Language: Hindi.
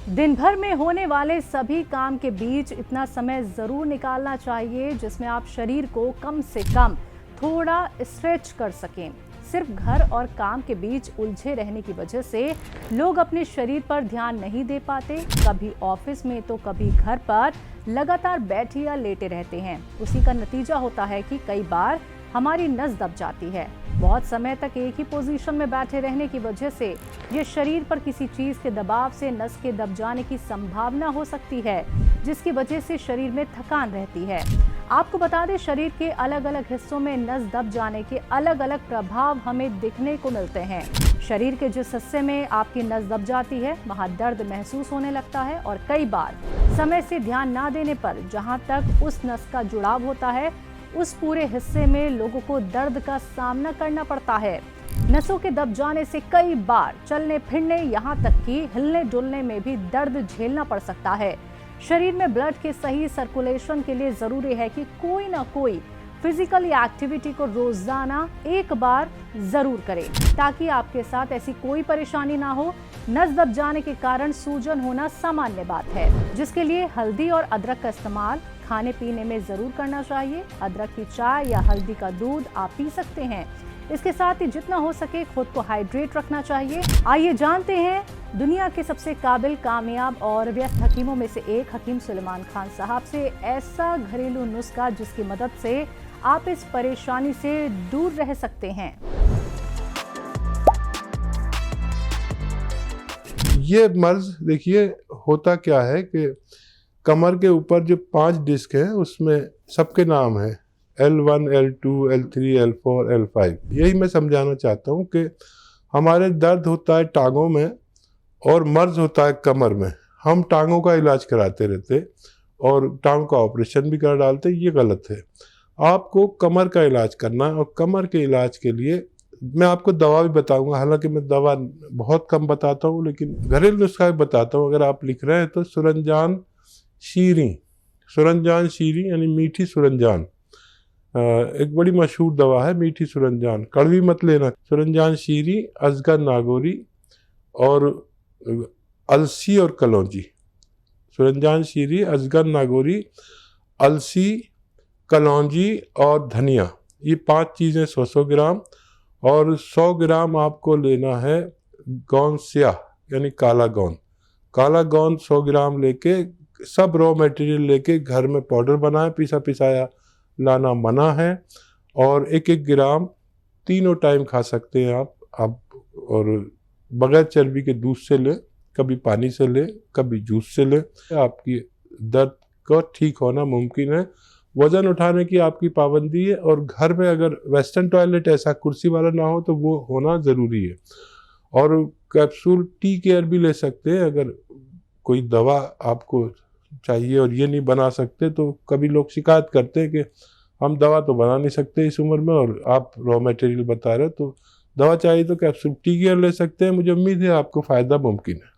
दिन भर में होने वाले सभी काम के बीच इतना समय जरूर निकालना चाहिए जिसमें आप शरीर को कम से कम थोड़ा स्ट्रेच कर सकें। सिर्फ घर और काम के बीच उलझे रहने की वजह से लोग अपने शरीर पर ध्यान नहीं दे पाते। कभी ऑफिस में तो कभी घर पर लगातार बैठे या लेटे रहते हैं। उसी का नतीजा होता है कि कई बार हमारी नस दब जाती है। बहुत समय तक एक ही पोजीशन में बैठे रहने की वजह से ये शरीर पर किसी चीज के दबाव से नस के दब जाने की संभावना हो सकती है, जिसकी वजह से शरीर में थकान रहती है। आपको बता दें, शरीर के अलग अलग हिस्सों में नस दब जाने के अलग अलग प्रभाव हमें दिखने को मिलते हैं। शरीर के जिस हिस्से में आपकी नस दब जाती है वहां दर्द महसूस होने लगता है और कई बार समय से ध्यान ना देने पर जहां तक उस नस का जुड़ाव होता है उस पूरे हिस्से में लोगों को दर्द का सामना करना पड़ता है। नसों के दब जाने से कई बार चलने फिरने यहाँ तक कि हिलने डुलने में भी दर्द झेलना पड़ सकता है। शरीर में ब्लड के सही सर्कुलेशन के लिए जरूरी है कि कोई ना कोई फिजिकल एक्टिविटी को रोजाना एक बार जरूर करें ताकि आपके साथ ऐसी कोई परेशानी ना हो। नस दब जाने के कारण सूजन होना सामान्य बात है, जिसके लिए हल्दी और अदरक का इस्तेमाल खाने पीने में जरूर करना चाहिए। अदरक की चाय या हल्दी का दूध आप पी सकते हैं। इसके साथ ही जितना हो सके खुद को हाइड्रेट रखना चाहिए। आइए जानते हैं दुनिया के सबसे काबिल, कामयाब और व्यस्त हकीमों में से एक हकीम सुलेमान खान साहब से ऐसा घरेलू नुस्खा जिसकी मदद से आप इस परेशानी से दूर रह सकते हैं। ये मर्ज देखिए होता क्या है कि कमर के ऊपर जो 5 डिस्क है उसमें सबके नाम है L1, L2, L3, L4, L5। यही मैं समझाना चाहता हूँ कि हमारे दर्द होता है टांगों में और मर्ज होता है कमर में। हम टांगों का इलाज कराते रहते और टांग का ऑपरेशन भी कर डालते, ये गलत है। आपको कमर का इलाज करना है और कमर के इलाज के लिए मैं आपको दवा भी बताऊंगा। हालांकि मैं दवा बहुत कम बताता हूँ लेकिन घरेलू नुस्खा भी बताता हूँ। अगर आप लिख रहे हैं तो सुरंजान शीरी यानी मीठी सुरंजान एक बड़ी मशहूर दवा है। मीठी सुरंजान, कड़वी मत लेना। सुरंजान शीरी, अजगर नागौरी और अलसी और कलौंजी। सुरंजान शीरी, अजगर नागौरी, अलसी, कलौंजी और धनिया, ये 5 चीज़ें 100-100 ग्राम। और 100 ग्राम आपको लेना है गोंद स्याह यानी काला गोंद। काला गोंद 100 ग्राम लेके सब रॉ मटेरियल लेके घर में पाउडर बनाए। पिसा पिसाया लाना मना है। और 1-1 ग्राम तीनों टाइम खा सकते हैं आप और बगैर चर्बी के दूध से ले, कभी पानी से ले, कभी जूस से ले। आपकी दर्द का ठीक होना मुमकिन है। वजन उठाने की आपकी पाबंदी है और घर में अगर वेस्टर्न टॉयलेट ऐसा कुर्सी वाला ना हो तो वो होना ज़रूरी है। और कैप्सूल टी केयर भी ले सकते हैं अगर कोई दवा आपको चाहिए और ये नहीं बना सकते। तो कभी लोग शिकायत करते हैं कि हम दवा तो बना नहीं सकते इस उम्र में और आप रॉ मटेरियल बता रहे हो, तो दवा चाहिए तो कैप्सूल टी केयर ले सकते हैं। मुझे उम्मीद है आपको फ़ायदा मुमकिन है।